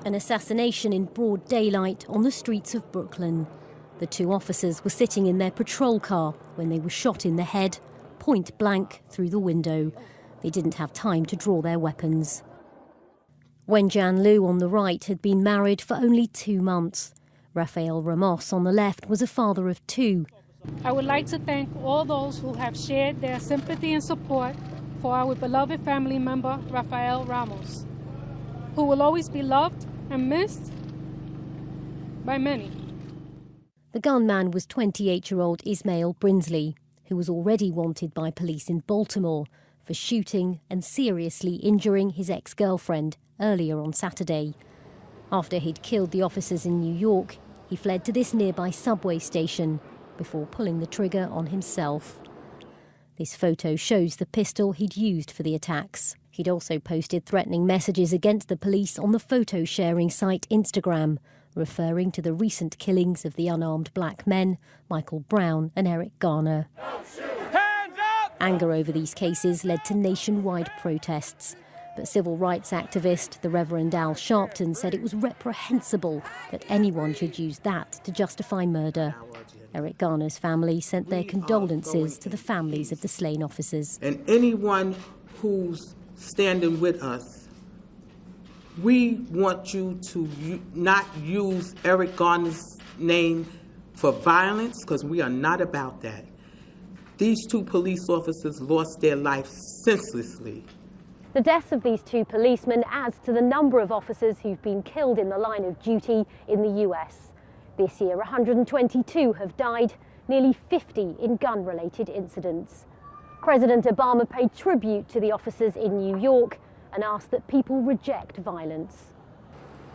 An assassination in broad daylight on the streets of Brooklyn. The two officers were sitting in their patrol car when they were shot in the head, point blank through the window. They didn't have time to draw their weapons. Wenjian Liu on the right had been married for only 2 months. Rafael Ramos on the left was a father of 2. I would like to thank all those who have shared their sympathy and support for our beloved family member, Rafael Ramos, who will always be loved and missed by many. The gunman was 28-year-old Ismail Brinsley, who was already wanted by police in Baltimore for shooting and seriously injuring his ex-girlfriend earlier on Saturday. After he'd killed the officers in New York, he fled to this nearby subway station before pulling the trigger on himself. This photo shows the pistol he'd used for the attacks. He'd also posted threatening messages against the police on the photo-sharing site Instagram, referring to the recent killings of the unarmed black men, Michael Brown and Eric Garner. Anger over these cases led to nationwide protests. But civil rights activist, the Reverend Al Sharpton, said it was reprehensible that anyone should use that to justify murder. Eric Garner's family sent their condolences to the families of the slain officers. And anyone who's standing with us, we want you to not use Eric Garner's name for violence, because we are not about that. These 2 police officers lost their life senselessly. The deaths of these 2 policemen adds to the number of officers who've been killed in the line of duty in the US. This year, 122 have died, nearly 50 in gun-related incidents. President Obama paid tribute to the officers in New York and asked that people reject violence.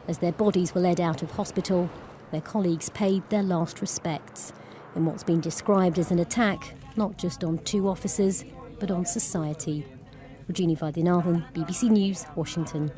As their bodies were led out of hospital, their colleagues paid their last respects in what's been described as an attack not just on 2 officers, but on society. Rajini Vaidyanathan, BBC News, Washington.